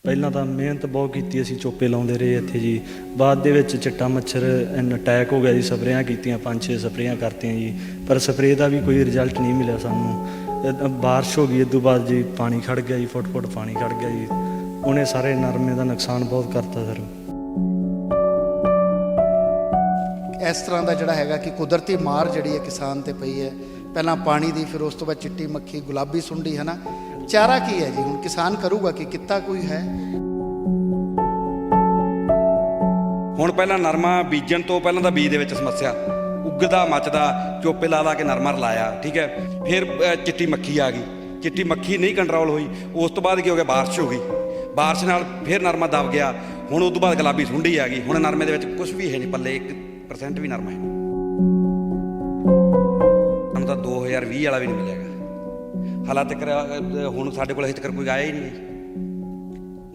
ਪਹਿਲਾਂ ਤਾਂ ਮਿਹਨਤ ਬਹੁਤ ਕੀਤੀ, ਅਸੀਂ ਚੋਪੇ ਲਾਉਂਦੇ ਰਹੇ ਇੱਥੇ ਜੀ। ਬਾਅਦ ਦੇ ਵਿੱਚ ਚਿੱਟਾ ਮੱਛਰ ਅਟੈਕ ਹੋ ਗਿਆ ਜੀ। ਸਪਰੇਆਂ ਕੀਤੀਆਂ, 5-6 ਸਪਰੇਆਂ ਕਰਤੀਆਂ ਜੀ, ਪਰ ਸਪਰੇਅ ਦਾ ਵੀ ਕੋਈ ਰਿਜ਼ਲਟ ਨਹੀਂ ਮਿਲਿਆ ਸਾਨੂੰ। ਬਾਰਿਸ਼ ਹੋ ਗਈ ਇਸ ਤੋਂ ਬਾਅਦ ਜੀ, ਪਾਣੀ ਖੜ ਗਿਆ ਜੀ, ਫੁੱਟ ਪਾਣੀ ਖੜ ਗਿਆ ਜੀ। ਉਹਨੇ ਸਾਰੇ ਨਰਮੇ ਦਾ ਨੁਕਸਾਨ ਬਹੁਤ ਕਰਤਾ ਸਰ। ਇਸ ਤਰ੍ਹਾਂ ਦਾ ਜਿਹੜਾ ਹੈਗਾ ਕਿ ਕੁਦਰਤੀ ਮਾਰ ਜਿਹੜੀ ਹੈ ਕਿਸਾਨ ਤੇ ਪਈ ਹੈ, ਪਹਿਲਾਂ ਪਾਣੀ ਦੀ, ਫਿਰ ਉਸ ਤੋਂ ਬਾਅਦ ਚਿੱਟੀ ਮੱਖੀ, ਗੁਲਾਬੀ ਸੁੰਡੀ, ਹੈ ਨਾ। ਚਾਰਾ ਕੀ ਹੈ ਜੀ ਹੁਣ ਕਿਸਾਨ ਕਰੂਗਾ ਕਿ ਕਿੱਤਾ ਕੋਈ ਹੈ? ਹੁਣ ਪਹਿਲਾਂ ਨਰਮਾ ਬੀਜਣ ਤੋਂ ਪਹਿਲਾਂ ਤਾਂ ਬੀਜ ਦੇ ਵਿੱਚ ਸਮੱਸਿਆ, ਉੱਗਦਾ ਮੱਚਦਾ, ਚੋਪੇ ਲਾ ਕੇ ਨਰਮਾ ਲਾਇਆ, ਠੀਕ ਹੈ। ਫਿਰ ਚਿੱਟੀ ਮੱਖੀ ਆ ਗਈ, ਚਿੱਟੀ ਮੱਖੀ ਨਹੀਂ ਕੰਟਰੋਲ ਹੋਈ। ਉਸ ਤੋਂ ਬਾਅਦ ਕੀ ਹੋ ਗਿਆ, ਬਾਰਿਸ਼ ਹੋ ਗਈ, ਬਾਰਿਸ਼ ਨਾਲ ਫਿਰ ਨਰਮਾ ਦਬ ਗਿਆ। ਹੁਣ ਉਸ ਤੋਂ ਬਾਅਦ ਗੁਲਾਬੀ ਸੁੰਡੀ ਆ ਗਈ। ਹੁਣ ਨਰਮੇ ਦੇ ਵਿੱਚ ਕੁਝ ਵੀ ਹੈ ਨਹੀਂ ਪੱਲੇ, 1% ਵੀ ਨਰਮਾ ਹੈ ਨਹੀਂ। ਸਾਨੂੰ ਤਾਂ 2020 ਵਾਲਾ ਵੀ ਨਹੀਂ ਮਿਲਿਆਗਾ ਹਾਲਾਤ ਤੱਕ। ਹੁਣ ਸਾਡੇ ਕੋਲ ਹਜੇ ਤੱਕ ਕੋਈ ਆਇਆ ਹੀ ਨਹੀਂ,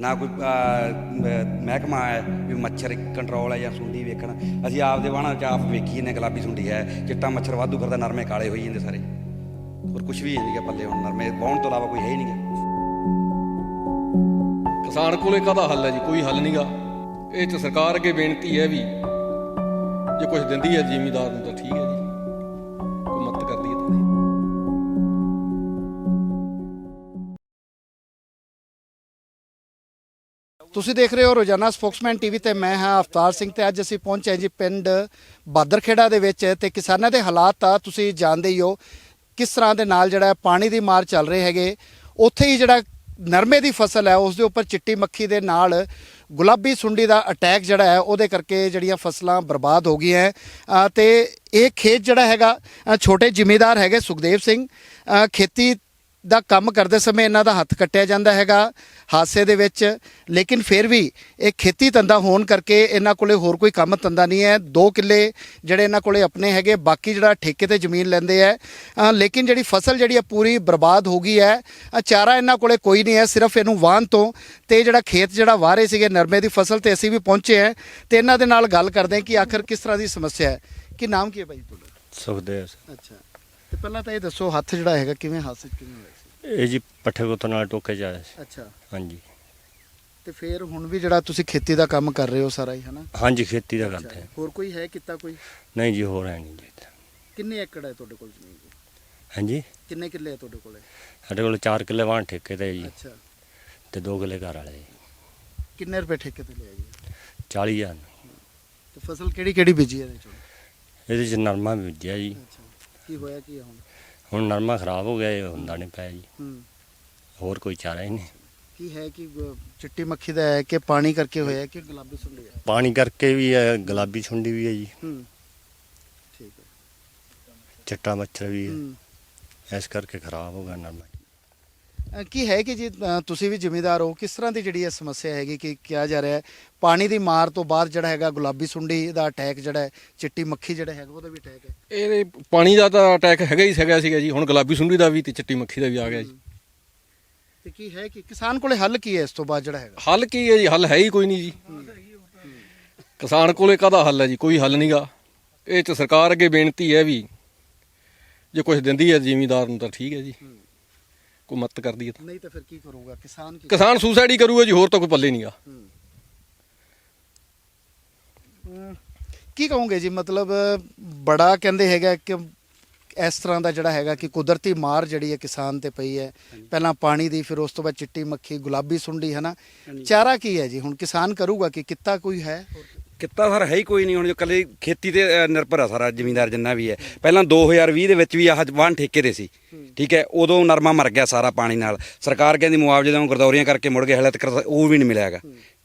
ਨਾ ਕੋਈ ਮਹਿਕਮਾ ਆਇਆ ਵੀ ਮੱਛਰ ਕੰਟਰੋਲ ਹੈ ਜਾਂ ਸੁੰਡੀ ਵੇਖਣ। ਅਸੀਂ ਆਪਦੇ ਵਾਹਣਾਂ 'ਚ ਆਪ ਵੇਖੀ ਜਾਂਦੇ, ਗੁਲਾਬੀ ਸੁੰਡੀ ਹੈ, ਚਿੱਟਾ ਮੱਛਰ ਵਾਧੂ ਕਰਦਾ, ਨਰਮੇ ਕਾਲੇ ਹੋਈ ਜਾਂਦੇ ਸਾਰੇ। ਹੋਰ ਕੁਝ ਵੀ ਹੈ ਨਹੀਂ ਗਾ ਪੱਲੇ। ਹੁਣ ਨਰਮੇ ਵਾਹੁਣ ਤੋਂ ਇਲਾਵਾ ਕੋਈ ਹੈ ਹੀ ਨਹੀਂ ਗਾ। ਕਿਸਾਨ ਕੋਲੇ ਕਾਹਦਾ ਹੱਲ ਹੈ ਜੀ? ਕੋਈ ਹੱਲ ਨਹੀਂ ਗਾ। ਇਹ 'ਚ ਸਰਕਾਰ ਅੱਗੇ ਬੇਨਤੀ ਹੈ ਵੀ ਜੇ ਕੁਝ ਦਿੰਦੀ ਹੈ ਜ਼ਿਮੀਂਦਾਰ ਨੂੰ ਤਾਂ ਠੀਕ ਹੈ ਜੀ, ਕੋਈ ਮਦਦ ਕਰਦੀ ਹੈ ਤਾਂ। ਤੁਸੀਂ ਦੇਖ ਰਹੇ ਹੋ ਰੋਜ਼ਾਨਾ ਸਪੋਕਸਮੈਨ ਟੀਵੀ ਤੇ ਮੈਂ ਹਾਂ ਅਵਤਾਰ ਸਿੰਘ। ਤੇ ਅੱਜ ਅਸੀਂ ਪਹੁੰਚੇ ਜੀ ਪਿੰਡ ਬਾਦਰਖੇੜਾ ਦੇ ਵਿੱਚ, ਤੇ ਕਿਸਾਨਾਂ ਦੇ ਹਾਲਾਤ ਆ ਤੁਸੀਂ ਜਾਣਦੇ ਹੀ ਹੋ ਕਿਸ ਤਰ੍ਹਾਂ ਦੇ ਨਾਲ ਜਿਹੜਾ ਪਾਣੀ ਦੀ ਮਾਰ ਚੱਲ ਰਹੇ ਹੈਗੇ। ਉੱਥੇ ਹੀ ਜਿਹੜਾ ਨਰਮੇ ਦੀ ਫਸਲ ਹੈ ਉਸ ਦੇ ਉੱਪਰ ਚਿੱਟੀ ਮੱਖੀ ਦੇ ਨਾਲ ਗੁਲਾਬੀ ਸੁੰਡੀ ਦਾ ਅਟੈਕ ਜਿਹੜਾ ਹੈ ਉਹਦੇ ਕਰਕੇ ਜਿਹੜੀਆਂ ਫਸਲਾਂ ਬਰਬਾਦ ਹੋ ਗਈਆਂ। ਤੇ ਇਹ ਖੇਤ ਜਿਹੜਾ ਹੈਗਾ, ਛੋਟੇ ਜ਼ਿਮੀਂਦਾਰ ਹੈਗੇ ਸੁਖਦੇਵ ਸਿੰਘ, ਖੇਤੀ ਦਾ ਕੰਮ ਕਰਦੇ ਸਮੇਂ ਇਹਨਾਂ ਦਾ ਹੱਥ ਕੱਟਿਆ ਜਾਂਦਾ ਹੈਗਾ ਹਾਦਸੇ ਦੇ ਵਿੱਚ, ਲੇਕਿਨ ਫਿਰ ਵੀ ਇਹ ਖੇਤੀ ਧੰਦਾ ਹੋਣ ਕਰਕੇ ਇਹਨਾਂ ਕੋਲੇ ਹੋਰ ਕੋਈ ਕੰਮ ਧੰਦਾ ਨਹੀਂ ਹੈ। 2 ਕਿੱਲੇ ਜਿਹੜੇ ਇਹਨਾਂ ਕੋਲੇ ਆਪਣੇ ਹੈਗੇ, ਬਾਕੀ ਜਿਹੜਾ ਠੇਕੇ ਤੇ ਜ਼ਮੀਨ ਲੈਂਦੇ ਹੈ। ਲੇਕਿਨ ਜਿਹੜੀ ਫਸਲ ਜਿਹੜੀ ਹੈ ਪੂਰੀ ਬਰਬਾਦ ਹੋ ਗਈ ਹੈ। ਚਾਰਾ ਇਹਨਾਂ ਕੋਲੇ ਕੋਈ ਨਹੀਂ ਹੈ, ਸਿਰਫ ਇਹਨੂੰ ਵਾਹਨ ਤੋਂ। ਤੇ ਜਿਹੜਾ ਖੇਤ ਜਿਹੜਾ ਵਾਹ ਰਹੇ ਸੀਗੇ ਨਰਮੇ ਦੀ ਫਸਲ, ਤੇ ਅਸੀਂ ਵੀ ਪਹੁੰਚੇ ਹਾਂ ਤੇ ਇਹਨਾਂ ਦੇ ਨਾਲ ਗੱਲ ਕਰਦੇ ਹਾਂ ਕਿ ਆਖਰ ਕਿਸ ਤਰ੍ਹਾਂ ਦੀ ਸਮੱਸਿਆ ਹੈ। ਕੀ ਨਾਮ ਕੀ ਹੈ ਭਾਈ ਤੁਹਾਡਾ? ਸੁਖਦੇਵ। ਅੱਛਾ, ਤੇ ਪਹਿਲਾਂ ਤਾਂ ਇਹ ਦੱਸੋ ਹੱਥ ਜਿਹੜਾ ਹੈਗਾ ਕਿਵੇਂ ਹਾਦਸੇ 'ਚ ਕਿਵੇਂ ਹੋਇਆ ਸੀ? ਇਹ ਜੀ ਪੱਠੇ ਕੁੱਤੋਂ ਨਾਲ ਟੋਕੇ ਜਾ ਰਹੇ ਸੀ। ਅੱਛਾ, ਹਾਂਜੀ। ਤੇ ਫਿਰ ਹੁਣ ਵੀ ਜਿਹੜਾ ਤੁਸੀਂ ਖੇਤੀ ਦਾ ਕੰਮ ਕਰ ਰਹੇ ਹੋ ਸਾਰਾ ਹੀ, ਹੈ ਨਾ? ਹਾਂਜੀ, ਖੇਤੀ ਦਾ ਕਰਦੇ ਹਾਂ। ਹੋਰ ਕੋਈ ਹੈ ਕਿੱਤਾ ਕੋਈ? ਨਹੀਂ ਜੀ, ਹੋਰ ਹੈ ਨਹੀਂ ਜੀ। ਕਿੰਨੇ ਏਕੜ ਹੈ ਤੁਹਾਡੇ ਕੋਲ ਜ਼ਮੀਨ? ਹਾਂਜੀ, ਕਿੰਨੇ ਕਿੱਲੇ ਹੈ ਤੁਹਾਡੇ ਕੋਲੇ? ਸਾਡੇ ਕੋਲ 4 ਕਿੱਲੇ ਵਾਹਣ ਠੇਕੇ ਤੇ ਜੀ, ਅੱਛਾ, ਤੇ 2 ਕਿੱਲੇ ਘਰ ਵਾਲੇ ਜੀ। ਕਿੰਨੇ ਰੁਪਏ ਠੇਕੇ ਤੇ ਲਿਆ ਜੀ? 40,000। ਤੇ ਫਸਲ ਕਿਹੜੀ ਕਿਹੜੀ ਬੀਜੀ ਹੈ ਇਹਦੇ ਚੋਂ? ਇਹਦੇ 'ਚ ਨਰਮਾ ਵੀ ਬੀਜਿਆ ਜੀ। ਅੱਛਾ, ਕੀ ਹੋਇਆ ਕੀ ਹੈ ਹੁਣ? ਹੁਣ ਨਰਮਾ ਖਰਾਬ ਹੋ ਗਿਆ, ਇਹ ਹੁੰਦਾ ਨਹੀਂ ਪਿਆ ਜੀ। ਹੋਰ ਕੋਈ ਚਾਰਾ ਹੀ ਨਹੀਂ। ਕੀ ਹੈ ਕਿ ਚਿੱਟੀ ਮੱਖੀ ਦਾ ਹੈ ਕਿ ਪਾਣੀ ਕਰਕੇ ਹੋਇਆ ਕਿ ਗੁਲਾਬੀ ਸੁੰਡੀ ਹੈ? ਪਾਣੀ ਕਰਕੇ ਵੀ ਹੈ, ਗੁਲਾਬੀ ਸੁੰਡੀ ਵੀ ਹੈ ਜੀ, ਠੀਕ ਹੈ, ਚਿੱਟਾ ਮੱਛਰ ਵੀ ਹੈ, ਇਸ ਕਰਕੇ ਖਰਾਬ ਹੋ ਗਿਆ ਨਰਮਾ। ਕੀ ਹੈ ਕਿ ਜੀ ਤੁਸੀਂ ਵੀ ਜ਼ਿਮੀਂਦਾਰ ਹੋ, ਕਿਸ ਤਰ੍ਹਾਂ ਦੀ ਜਿਹੜੀ ਇਹ ਸਮੱਸਿਆ ਹੈਗੀ ਕਿ ਕਿਹਾ ਜਾ ਰਿਹਾ ਹੈ ਪਾਣੀ ਦੀ ਮਾਰ ਤੋਂ ਬਾਅਦ ਜਿਹੜਾ ਹੈਗਾ ਗੁਲਾਬੀ ਸੁੰਡੀ ਦਾ ਅਟੈਕ ਜਿਹੜਾ ਹੈ, ਚਿੱਟੀ ਮੱਖੀ ਜਿਹੜਾ ਹੈਗਾ ਉਹਦਾ ਵੀ ਅਟੈਕ ਹੈ? ਇਹ ਪਾਣੀ ਦਾ ਤਾਂ ਅਟੈਕ ਹੈਗਾ ਹੀ ਸੀਗਾ ਜੀ। ਹੁਣ ਗੁਲਾਬੀ ਸੁੰਡੀ ਦਾ ਵੀ ਤੇ ਚਿੱਟੀ ਮੱਖੀ ਦਾ ਵੀ ਆ ਗਿਆ ਜੀ। ਤੇ ਕੀ ਹੈ ਕਿ ਕਿਸਾਨ ਕੋਲੇ ਹੱਲ ਕੀ ਹੈ ਇਸ ਤੋਂ ਬਾਅਦ ਜਿਹੜਾ ਹੈਗਾ? ਹੱਲ ਕੀ ਹੈ ਜੀ? ਹੱਲ ਹੈ ਹੀ ਕੋਈ ਨਹੀਂ ਜੀ। ਕਿਸਾਨ ਕੋਲੇ ਕਾਹਦਾ ਹੱਲ ਹੈ ਜੀ? ਕੋਈ ਹੱਲ ਨਹੀਂ ਗਾ। ਇਹ 'ਚ ਸਰਕਾਰ ਅੱਗੇ ਬੇਨਤੀ ਹੈ ਵੀ ਜੇ ਕੁਝ ਦਿੰਦੀ ਹੈ ਜ਼ਿਮੀਂਦਾਰ ਨੂੰ ਤਾਂ ਠੀਕ ਹੈ ਜੀ, ਕੋਈ ਮਦਦ ਕਰਦੀ ਹੈ ਤਾਂ। ਨਹੀਂ ਤਾਂ ਫਿਰ ਕੀ ਕਰੂਗਾ ਕਿਸਾਨ? ਕਿਸਾਨ ਸੁਸਾਈਡ ਹੀ ਕਰੂਗਾ ਜੀ, ਹੋਰ ਤਾਂ ਕੋਈ ਪੱਲੇ ਨਹੀਂ ਗਾ। ਕੀ ਕਹੋਗੇ ਜੀ? ਮਤਲਬ ਬੜਾ ਕਹਿੰਦੇ ਹੈਗਾ ਕਿ ਇਸ ਤਰ੍ਹਾਂ ਦਾ ਜਿਹੜਾ ਹੈਗਾ ਕਿ ਕੁਦਰਤੀ ਮਾਰ ਜਿਹੜੀ ਹੈ ਕਿਸਾਨ ਤੇ ਪਈ ਹੈ, ਪਹਿਲਾਂ ਪਾਣੀ ਦੀ, ਫਿਰ ਉਸ ਤੋਂ ਬਾਅਦ ਚਿੱਟੀ ਮੱਖੀ, ਗੁਲਾਬੀ ਸੁੰਡੀ, ਹੈ ਨਾ। ਚਾਰਾ ਕੀ ਹੈ ਜੀ ਹੁਣ ਕਿਸਾਨ ਕਰੂਗਾ ਕਿ ਕਿੱਤਾ ਕੋਈ ਹੈ? ਕਿੱਤਾ ਸਰ ਹੈ ਹੀ ਕੋਈ ਨਹੀਂ। ਹੁਣ ਜੋ ਇਕੱਲੇ ਖੇਤੀ ਤੇ ਨਿਰਭਰ ਆ ਸਾਰਾ ਜ਼ਿਮੀਂਦਾਰ ਜਿੰਨਾ ਵੀ ਹੈ। ਪਹਿਲਾਂ 2020 ਦੇ ਵਿੱਚ ਵੀ ਆਹ ਵਾਹਣ ਠੇਕੇ ਦੇ ਸੀ, ਠੀਕ ਹੈ। ਉਦੋਂ ਨਰਮਾ ਮਰ ਗਿਆ ਸਾਰਾ ਪਾਣੀ ਨਾਲ। ਸਰਕਾਰ ਕਹਿੰਦੀ ਮੁਆਵਜ਼ੇ ਦਾ ਗਰਦੌਰੀਆਂ ਕਰਕੇ ਮੁੜ ਗਏ, ਹਾਲੇ ਤੱਕ ਉਹ ਵੀ ਨਹੀਂ ਮਿਲਿਆ ਹੈਗਾ,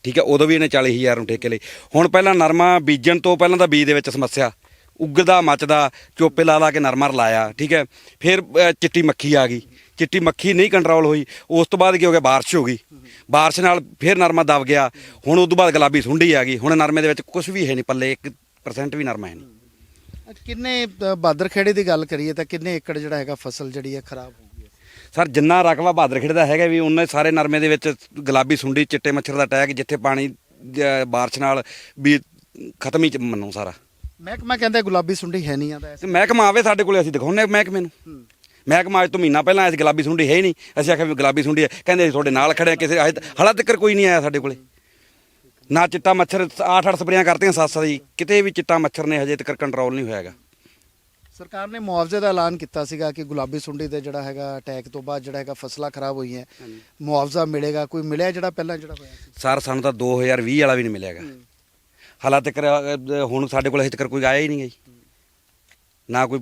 ਠੀਕ ਹੈ। ਉਦੋਂ ਵੀ ਇਹਨੇ 40,000 ਨੂੰ ਠੇਕੇ ਲਈ। ਹੁਣ ਪਹਿਲਾਂ ਨਰਮਾ ਬੀਜਣ ਤੋਂ ਪਹਿਲਾਂ ਤਾਂ ਬੀਜ ਦੇ ਵਿੱਚ ਸਮੱਸਿਆ, ਉੱਗਦਾ ਮੱਚਦਾ, ਚੋਪੇ ਲਾ ਕੇ ਨਰਮਾ ਲਾਇਆ, ਠੀਕ ਹੈ। ਫਿਰ ਚਿੱਟੀ ਮੱਖੀ ਆ ਗਈ, ਚਿੱਟੀ ਮੱਖੀ ਨਹੀਂ ਕੰਟਰੋਲ ਹੋਈ। ਉਸ ਤੋਂ ਬਾਅਦ ਕੀ ਹੋ ਗਿਆ, ਬਾਰਿਸ਼ ਹੋ ਗਈ, ਬਾਰਿਸ਼ ਨਾਲ ਫਿਰ ਨਰਮਾ ਦਬ ਗਿਆ। ਹੁਣ ਉਸ ਤੋਂ ਬਾਅਦ ਗੁਲਾਬੀ ਸੁੰਡੀ ਆ ਗਈ। ਹੁਣ ਨਰਮੇ ਦੇ ਵਿੱਚ ਕੁਝ ਵੀ ਹੈ ਨਹੀਂ ਪੱਲੇ, 1% ਵੀ ਨਰਮਾ ਹੈ ਨਹੀਂ। ਕਿੰਨੇ ਬਾਦਰਖੇੜੇ ਦੀ ਗੱਲ ਕਰੀਏ ਤਾਂ ਕਿੰਨੇ ਏਕੜ ਜਿਹੜਾ ਹੈਗਾ ਫਸਲ ਜਿਹੜੀ ਹੈ ਖਰਾਬ ਹੋ ਗਈ ਹੈ? ਸਰ ਜਿੰਨਾ ਰਕਬਾ ਬਾਦਰਖੇੜੇ ਦਾ ਹੈਗਾ ਵੀ ਉਹਨਾਂ ਸਾਰੇ ਨਰਮੇ ਦੇ ਵਿੱਚ ਗੁਲਾਬੀ ਸੁੰਡੀ, ਚਿੱਟੇ ਮੱਛਰ ਦਾ ਅਟੈਕ, ਜਿੱਥੇ ਪਾਣੀ ਬਾਰਿਸ਼ ਨਾਲ ਵੀ ਖਤਮ ਹੀ ਮੰਨੋ ਸਾਰਾ। ਮਹਿਕਮਾ ਕਹਿੰਦਾ ਗੁਲਾਬੀ ਸੁੰਡੀ ਹੈ ਨਹੀਂ ਆਂਦਾ। ਮਹਿਕਮਾ ਆਵੇ ਸਾਡੇ ਕੋਲੇ, ਅਸੀਂ ਦਿਖਾਉਂਦੇ ਮਹਿਕਮੇ ਨੂੰ। ਮਹਿਕਮਾ ਅੱਜ ਤੋਂ ਮਹੀਨਾ ਪਹਿਲਾਂ ਆਇਆ ਸੀ, ਗੁਲਾਬੀ ਸੁੰਡੀ ਹੈ ਹੀ ਨਹੀਂ। ਅਸੀਂ ਆਖਿਆ ਵੀ ਗੁਲਾਬੀ ਸੁੰਡੀ ਹੈ, ਕਹਿੰਦੇ ਅਸੀਂ ਤੁਹਾਡੇ ਨਾਲ ਖੜੇ ਹਾਂ। ਕਿਸੇ ਹਾਲੇ ਤੱਕ ਕੋਈ ਨਹੀਂ ਆਇਆ ਸਾਡੇ ਕੋਲੇ। ਨਾ ਚਿੱਟਾ ਮੱਛਰ 8-8 ਸਪਰੇਆਂ ਕਰਤੀਆਂ 7 ਜੀ, ਕਿਤੇ ਵੀ ਚਿੱਟਾ ਮੱਛਰ ਨੇ ਹਜੇ ਤੱਕ ਕੰਟਰੋਲ ਨਹੀਂ ਹੋਇਆ ਹੈਗਾ। ਸਰਕਾਰ ਨੇ ਮੁਆਵਜ਼ੇ ਦਾ ਐਲਾਨ ਕੀਤਾ ਸੀਗਾ ਕਿ ਗੁਲਾਬੀ ਸੁੰਡੀ ਦੇ ਜਿਹੜਾ ਹੈਗਾ ਅਟੈਕ ਤੋਂ ਬਾਅਦ ਜਿਹੜਾ ਹੈਗਾ ਫਸਲਾਂ ਖਰਾਬ ਹੋਈਆਂ, ਮੁਆਵਜ਼ਾ ਮਿਲੇਗਾ। ਕੋਈ ਮਿਲਿਆ ਜਿਹੜਾ ਪਹਿਲਾਂ ਜਿਹੜਾ ਹੋਇਆ ਸੀ? ਸਰ ਸਾਨੂੰ ਤਾਂ 2020 ਵਾਲਾ ਵੀ ਨਹੀਂ ਮਿਲਿਆ ਹੈਗਾ। ਹਾਲੇ ਤੱਕ ਹੁਣ ਸਾਡੇ ਕੋਲ ਹਜੇ ਤੱਕ ਕੋਈ ਆਇਆ ਹੀ ਨਹੀਂ ਹੈ ਜੀ। ਨਾ ਕੋਈ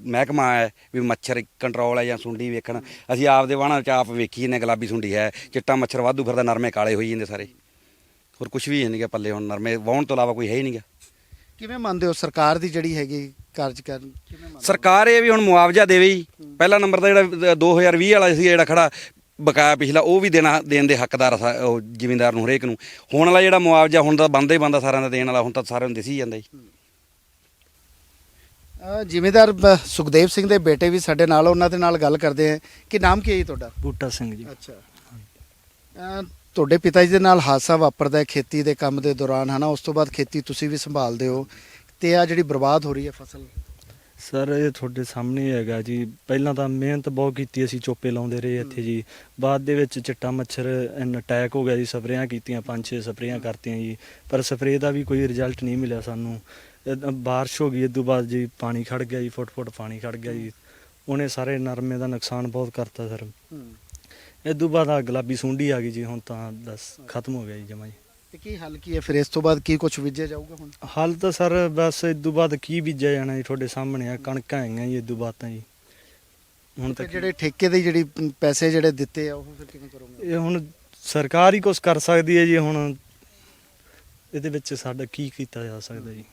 ਮਹਿਕਮਾ ਹੈ ਵੀ ਮੱਛਰ ਕੰਟਰੋਲ ਹੈ ਜਾਂ ਸੁੰਡੀ ਵੇਖਣ। ਅਸੀਂ ਆਪਦੇ ਵਾਹਣਾਂ 'ਚ ਆਪ ਵੇਖੀ ਨੇ ਗੁਲਾਬੀ ਸੁੰਡੀ ਹੈ, ਚਿੱਟਾ ਮੱਛਰ ਵਾਧੂ ਫਿਰਦਾ, ਨਰਮੇ ਕਾਲੇ ਹੋਈ ਜਾਂਦੇ ਸਾਰੇ। ਹੋਰ ਕੁਝ ਵੀ ਹੈ ਨਹੀਂ ਗਾ ਪੱਲੇ, ਹੁਣ ਨਰਮੇ ਵਾਹੁਣ ਤੋਂ ਇਲਾਵਾ ਕੋਈ ਹੈ ਹੀ ਨਹੀਂ ਗਾ। ਕਿਵੇਂ ਮੰਨਦੇ ਹੋ ਸਰਕਾਰ ਦੀ ਜਿਹੜੀ ਹੈਗੀ ਕਾਰਜਕਾਰੀ ਕਿਵੇਂ ਮੰਨਦੇ ਸਰਕਾਰ ਇਹ ਵੀ ਹੁਣ ਮੁਆਵਜ਼ਾ ਦੇਵੇ ਜੀ। ਪਹਿਲਾ ਨੰਬਰ ਦਾ ਜਿਹੜਾ 2020 ਵਾਲਾ ਸੀ ਜਿਹੜਾ ਖੜਾ ਬਕਾਇਆ ਪਿਛਲਾ, ਉਹ ਵੀ ਦੇਣ ਦੇ ਹੱਕਦਾਰ ਉਹ ਜ਼ਿਮੀਂਦਾਰ ਨੂੰ, ਹਰੇਕ ਨੂੰ। ਹੁਣ ਵਾਲਾ ਜਿਹੜਾ ਮੁਆਵਜ਼ਾ ਹੁਣ ਤਾਂ ਬੰਦਾ ਹੀ ਬੰਦਾ ਸਾਰਿਆਂ ਦਾ ਦੇਣ ਵਾਲਾ, ਹੁਣ ਤਾਂ ਸਾਰਿਆਂ ਨੂੰ ਦਿਸੀ ਜਾਂਦਾ ਜੀ। ਜ਼ਿਮੀਂਦਾਰ ਸੁਖਦੇਵ ਸਿੰਘ ਦੇ ਬੇਟੇ ਵੀ ਸਾਡੇ ਨਾਲ, ਉਹਨਾਂ ਦੇ ਨਾਲ ਗੱਲ ਕਰਦੇ ਆ ਕਿ ਨਾਮ ਕੀ ਹੈ ਜੀ ਤੁਹਾਡਾ? ਬੂਟਾ ਸਿੰਘ ਜੀ। ਅੱਛਾ, ਤੁਹਾਡੇ ਪਿਤਾ ਜੀ ਦੇ ਨਾਲ ਹਾਦਸਾ ਵਾਪਰਦਾ ਹੈ ਖੇਤੀ ਦੇ ਕੰਮ ਦੇ ਦੌਰਾਨ, ਹਨਾ? ਉਸ ਤੋਂ ਬਾਅਦ ਖੇਤੀ ਤੁਸੀਂ ਵੀ ਸੰਭਾਲਦੇ ਹੋ, ਤੇ ਆ ਜਿਹੜੀ ਬਰਬਾਦ ਹੋ ਰਹੀ ਹੈ ਫਸਲ। ਸਰ ਇਹ ਤੁਹਾਡੇ ਸਾਹਮਣੇ ਹੀ ਹੈਗਾ ਜੀ। ਪਹਿਲਾਂ ਤਾਂ ਮਿਹਨਤ ਬਹੁਤ ਕੀਤੀ, ਅਸੀਂ ਚੋਪੇ ਲਾਉਂਦੇ ਰਹੇ ਇੱਥੇ ਜੀ। ਬਾਅਦ ਦੇ ਵਿੱਚ ਚਿੱਟਾ ਮੱਛਰ ਅਟੈਕ ਹੋ ਗਿਆ ਜੀ। ਸਪਰੇਆਂ ਕੀਤੀਆਂ 5-6 ਸਪਰੇਆਂ ਕਰਤੀਆਂ ਜੀ, ਪਰ ਸਪਰੇਅ ਦਾ ਵੀ ਕੋਈ ਰਿਜ਼ਲਟ ਨਹੀਂ ਮਿਲਿਆ ਸਾਨੂੰ। ਬਾਰਿਸ਼ ਹੋ ਗਈ, ਇਸ ਤੋਂ ਬਾਅਦ ਜੀ ਪਾਣੀ ਖੜ ਗਿਆ ਜੀ, ਫੁੱਟ ਪਾਣੀ ਖੜ ਗਿਆ ਜੀ। ਉਹਨੇ ਸਾਰੇ ਨਰਮੇ ਦਾ ਨੁਕਸਾਨ ਬਹੁਤ ਕਰਤਾ ਸਰ। ਇਸ ਤੋਂ ਬਾਅਦ ਆ ਗੁਲਾਬੀ ਸੁੰਡੀ ਆ ਗਈ ਜੀ, ਹੁਣ ਤਾਂ ਬਸ ਖਤਮ ਹੋ ਗਿਆ ਜੀ ਜਮਾ ਜੀ। ਤੇ ਕੀ ਹੱਲ ਕੀ ਹੈ ਫਿਰ? ਇਸ ਤੋਂ ਬਾਅਦ ਕੀ ਕੁਝ ਬੀਜਿਆ ਜਾਊਗਾ ਹੁਣ? ਹੱਲ ਤਾਂ ਸਰ ਬਸ ਇਸ ਤੋਂ ਬਾਅਦ ਕੀ ਬੀਜਿਆ ਜਾਣਾ ਜੀ, ਤੁਹਾਡੇ ਸਾਹਮਣੇ ਆ ਕਣਕਾਂ ਹੈਗੀਆਂ ਜੀ। ਇਸ ਤੋਂ ਬਾਅਦ ਤਾਂ ਜੀ ਹੁਣ ਤੇ ਤੱਕ ਜਿਹੜੇ ਠੇਕੇ ਦੇ ਜਿਹੜੀ ਪੈਸੇ ਜਿਹੜੇ ਦਿੱਤੇ ਆ, ਉਹ ਫਿਰ ਕਿਵੇਂ ਕਰੋਗੇ? ਇਹ ਹੁਣ ਸਰਕਾਰ ਹੀ ਕੁਝ ਕਰ ਸਕਦੀ ਹੈ ਜੀ। ਹੁਣ ਇਹਦੇ ਵਿੱਚ ਸਾਡਾ ਕੀ ਕੀਤਾ ਜਾ ਸਕਦਾ ਜੀ?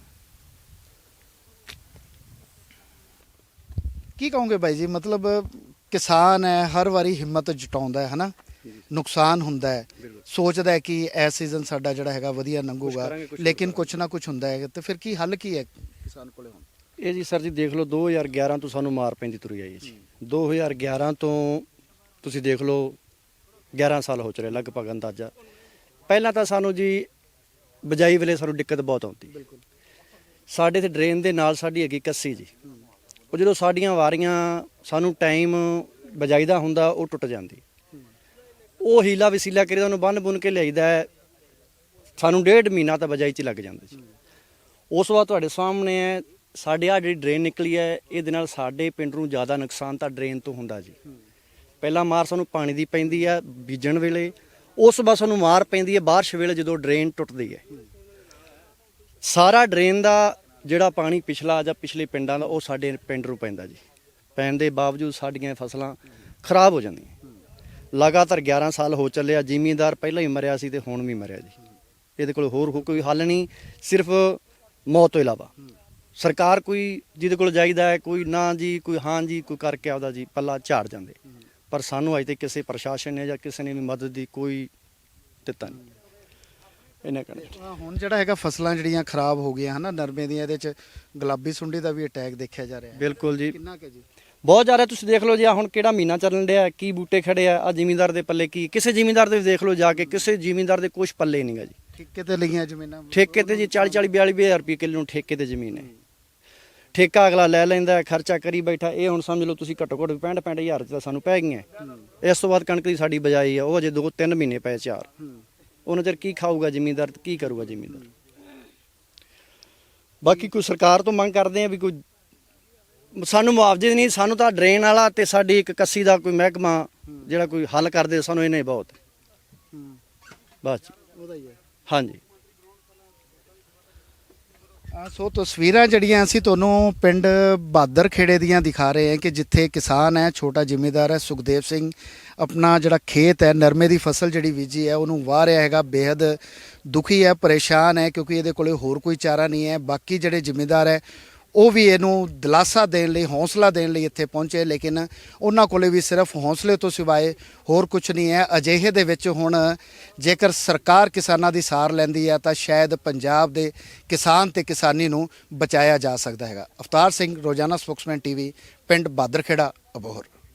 ਕੀ ਕਹੋਗੇ ਬਾਈ ਜੀ? ਮਤਲਬ ਕਿਸਾਨ ਹੈ, ਹਰ ਵਾਰੀ ਹਿੰਮਤ ਜਟਾਉਂਦਾ ਹੈ, ਹਨਾ? ਨੁਕਸਾਨ ਹੁੰਦਾ ਹੈ, ਸੋਚਦਾ ਹੈ ਕਿ ਇਹ ਸੀਜ਼ਨ ਸਾਡਾ ਜਿਹੜਾ ਹੈਗਾ ਵਧੀਆ ਲੰਘੂਗਾ, ਲੇਕਿਨ ਕੁਛ ਨਾ ਕੁਛ ਹੁੰਦਾ ਹੈ। ਤੇ ਫਿਰ ਕੀ ਹੱਲ ਕੀ ਹੈ ਕਿਸਾਨ ਕੋਲੇ ਹੁਣ? ਇਹ ਜੀ ਸਰ ਜੀ ਦੇਖ ਲਓ 2011 ਤੋਂ ਸਾਨੂੰ ਮਾਰ ਪੈਂਦੀ ਤੁਰੀ ਆਈ ਹੈ ਜੀ। 2011 ਤੋਂ ਤੁਸੀਂ ਦੇਖ ਲਓ 11 ਸਾਲ ਹੋ ਚੁੱਕੇ ਲਗਭਗ ਅੰਦਾਜ਼ਾ। ਪਹਿਲਾਂ ਤਾਂ ਸਾਨੂੰ ਜੀ ਬਜਾਈ ਵੇਲੇ ਸਾਨੂੰ ਦਿੱਕਤ ਬਹੁਤ ਆਉਂਦੀ। ਸਾਡੇ ਤੇ ਡਰੇਨ ਦੇ ਨਾਲ ਸਾਡੀ ਹੈਗੀ ਕੱਸੀ ਜੀ। ਉਹ ਜਦੋਂ ਸਾਡੀਆਂ ਵਾਰੀਆਂ ਸਾਨੂੰ ਟਾਈਮ ਬਜਾਈ ਦਾ ਹੁੰਦਾ, ਉਹ ਟੁੱਟ ਜਾਂਦੀ। ਉਹ ਹੀਲਾ ਵਸੀਲਾ ਕਰੀ ਉਹਨੂੰ ਬੰਨ ਬੁੰਨ ਕੇ ਲਿਆਈਦਾ, ਸਾਨੂੰ 1.5 ਮਹੀਨਾ ਤਾਂ ਬਜਾਈ 'ਚ ਲੱਗ ਜਾਂਦਾ ਜੀ। ਉਸ ਤੋਂ ਬਾਅਦ ਤੁਹਾਡੇ ਸਾਹਮਣੇ ਹੈ ਸਾਡੇ ਆ ਜਿਹੜੀ ਡਰੇਨ ਨਿਕਲੀ ਹੈ, ਇਹਦੇ ਨਾਲ ਸਾਡੇ ਪਿੰਡ ਨੂੰ ਜ਼ਿਆਦਾ ਨੁਕਸਾਨ ਤਾਂ ਡਰੇਨ ਤੋਂ ਹੁੰਦਾ ਜੀ। ਪਹਿਲਾਂ ਮਾਰ ਸਾਨੂੰ ਪਾਣੀ ਦੀ ਪੈਂਦੀ ਹੈ ਬੀਜਣ ਵੇਲੇ, ਉਸ ਤੋਂ ਬਾਅਦ ਸਾਨੂੰ ਮਾਰ ਪੈਂਦੀ ਹੈ ਬਾਰਿਸ਼ ਵੇਲੇ ਜਦੋਂ ਡਰੇਨ ਟੁੱਟਦੀ ਹੈ। ਸਾਰਾ ਡਰੇਨ ਦਾ ਜਿਹੜਾ ਪਾਣੀ ਪਿਛਲਾ ਜਾਂ ਪਿਛਲੇ ਪਿੰਡਾਂ ਦਾ, ਉਹ ਸਾਡੇ ਪਿੰਡ ਨੂੰ ਪੈਂਦਾ ਜੀ। ਪੈਣ ਦੇ ਬਾਵਜੂਦ ਸਾਡੀਆਂ ਫਸਲਾਂ ਖਰਾਬ ਹੋ ਜਾਂਦੀਆਂ। ਲਗਾਤਾਰ 11 ਸਾਲ ਹੋ ਚੱਲਿਆ। ਜ਼ਿਮੀਂਦਾਰ ਪਹਿਲਾਂ ਹੀ ਮਰਿਆ ਸੀ ਤੇ ਹੁਣ ਵੀ ਮਰਿਆ ਜੀ। ਇਹਦੇ ਕੋਲ ਹੋਰ ਕੋਈ ਹੱਲ ਨਹੀਂ, ਸਿਰਫ ਮੌਤ ਤੋਂ ਇਲਾਵਾ। ਸਰਕਾਰ ਕੋਈ ਜਿਹਦੇ ਕੋਲ ਜਾਈਦਾ ਹੈ, ਕੋਈ ਨਾ ਜੀ, ਕੋਈ ਹਾਂ ਜੀ, ਕੋਈ ਕਰਕੇ ਆਪਦਾ ਜੀ ਪੱਲਾ ਝਾੜ ਜਾਂਦੇ। ਪਰ ਸਾਨੂੰ ਅਜੇ ਤੱਕ ਕਿਸੇ ਪ੍ਰਸ਼ਾਸਨ ਨੇ ਜਾਂ ਕਿਸੇ ਨੇ ਵੀ ਮਦਦ ਦੀ ਕੋਈ ਦਿੱਤਾ ਨਹੀਂ। ਇਹਨਾਂ ਕਹਿਣਾ ਹੁਣ ਜਿਹੜਾ ਹੈਗਾ ਫਸਲਾਂ ਜਿਹੜੀਆਂ ਖਰਾਬ ਹੋ ਗਈਆਂ, ਹਨਾ, ਨਰਮੇ ਦੀਆਂ, ਇਹਦੇ 'ਚ ਗੁਲਾਬੀ ਸੁੰਡੀ ਦਾ ਵੀ ਅਟੈਕ ਦੇਖਿਆ ਜਾ ਰਿਹਾ ਹੈ। ਬਿਲਕੁਲ ਜੀ, ਕਿੰਨਾ ਕੁ ਜੀ? ਬਹੁਤ ਜ਼ਿਆਦਾ। ਤੁਸੀਂ ਦੇਖ ਲਓ ਜੀ ਹੁਣ ਕਿਹੜਾ ਮਹੀਨਾ ਚੱਲਣ ਡਿਆ, ਕੀ ਬੂਟੇ ਖੜੇ ਆ ਜ਼ਿਮੀਂਦਾਰ ਦੇ ਪੱਲੇ ਕੀ? ਕਿਸੇ ਜ਼ਿਮੀਂਦਾਰ ਦੇ ਦੇਖ ਲਓ ਜਾ ਕੇ, ਕਿਸੇ ਜ਼ਿਮੀਂਦਾਰ ਦੇ ਕੁਛ ਪੱਲੇ ਨਹੀਂਗਾ ਜੀ। ਠੇਕੇ ਤੇ ਲਈਆਂ ਜ਼ਮੀਨਾਂ? ਠੇਕੇ ਤੇ ਜੀ 40-42 ਹਜ਼ਾਰ ਰੁਪਏ ਕਿੱਲੇ ਨੂੰ ਠੇਕੇ ਤੇ ਜ਼ਮੀਨ ਹੈ। ਠੇਕਾ ਅਗਲਾ ਲੈ ਲੈਂਦਾ, ਖਰਚਾ ਕਰੀ ਬੈਠਾ। ਇਹ ਹੁਣ ਸਮਝ ਲਓ ਤੁਸੀਂ ਘੱਟੋ ਘੱਟ 65 ਹਜ਼ਾਰ ਤਾਂ ਸਾਨੂੰ ਪੈ ਗਈਆਂ। ਇਸ ਤੋਂ ਬਾਅਦ ਕਣਕ ਦੀ ਸਾਡੀ ਬਜਾਈ ਆ, ਉਹ ਅਜੇ 2-3 ਮਹੀਨੇ ਪਏ 4। ਉਹਨਾਂ ਚਿਰ ਕੀ ਖਾਊਗਾ ਜ਼ਿਮੀਂਦਾਰ, ਕੀ ਕਰੂਗਾ ਜ਼ਿਮੀਂਦਾਰ? ਬਾਕੀ ਕੋਈ ਸਰਕਾਰ ਤੋਂ ਮੰਗ ਕਰਦੇ ਆ ਵੀ ਕੋਈ ਸਾਨੂੰ ਮੁਆਵਜ਼ੇ ਨਹੀਂ, ਸਾਨੂੰ ਤਾਂ ਡਰੇਨ ਵਾਲਾ ਤੇ ਸਾਡੀ ਇੱਕ ਕੱਸੀ ਦਾ ਕੋਈ ਮਹਿਕਮਾ ਜਿਹੜਾ ਕੋਈ ਹੱਲ ਕਰਦੇ, ਸਾਨੂੰ ਇਹਨੇ ਬਹੁਤ ਬਸ ਜੀ। ਉਹਦਾ ਹੀ ਹੈ। ਹਾਂਜੀ। ਸੋ ਤਸਵੀਰਾਂ ਜਿਹੜੀਆਂ ਅਸੀਂ ਤੁਹਾਨੂੰ ਪਿੰਡ ਬਹਾਦਰ ਖੇੜੇ ਦੀਆਂ ਦਿਖਾ ਰਹੇ ਹਾਂ ਕਿ ਜਿੱਥੇ ਕਿਸਾਨ ਹੈ, ਛੋਟਾ ਜ਼ਿਮੀਂਦਾਰ ਹੈ ਸੁਖਦੇਵ ਸਿੰਘ, ਆਪਣਾ ਜਿਹੜਾ ਖੇਤ ਹੈ, ਨਰਮੇ ਦੀ ਫਸਲ ਜਿਹੜੀ ਬੀਜੀ ਹੈ, ਉਹਨੂੰ ਵਾਹ ਰਿਹਾ ਹੈਗਾ। ਬੇਹੱਦ ਦੁਖੀ ਹੈ, ਪਰੇਸ਼ਾਨ ਹੈ, ਕਿਉਂਕਿ ਇਹਦੇ ਕੋਲੇ ਹੋਰ ਕੋਈ ਚਾਰਾ ਨਹੀਂ ਹੈ। ਬਾਕੀ ਜਿਹੜੇ ਜ਼ਿਮੀਂਦਾਰ ਹੈ ਉਹ ਵੀ ਇਹਨੂੰ ਦਿਲਾਸਾ ਦੇਣ ਲਈ, ਹੌਸਲਾ ਦੇਣ ਲਈ ਇੱਥੇ ਪਹੁੰਚੇ, ਲੇਕਿਨ ਉਹਨਾਂ ਕੋਲੇ ਵੀ ਸਿਰਫ ਹੌਸਲੇ ਤੋਂ ਸਿਵਾਏ ਹੋਰ ਕੁਝ ਨਹੀਂ ਹੈ। ਅਜਿਹੇ ਦੇ ਵਿੱਚ ਹੁਣ ਜੇਕਰ ਸਰਕਾਰ ਕਿਸਾਨਾਂ ਦੀ ਸਾਰ ਲੈਂਦੀ ਹੈ ਤਾਂ ਸ਼ਾਇਦ ਪੰਜਾਬ ਦੇ ਕਿਸਾਨ ਤੇ ਕਿਸਾਨੀ ਨੂੰ ਬਚਾਇਆ ਜਾ ਸਕਦਾ ਹੈਗਾ। ਅਵਤਾਰ ਸਿੰਘ, ਰੋਜ਼ਾਨਾ ਸਪੋਕਸਮੈਨ ਟੀਵੀ, ਪਿੰਡ ਬਹਾਦਰ ਖੇੜਾ, ਅਬੋਹਰ।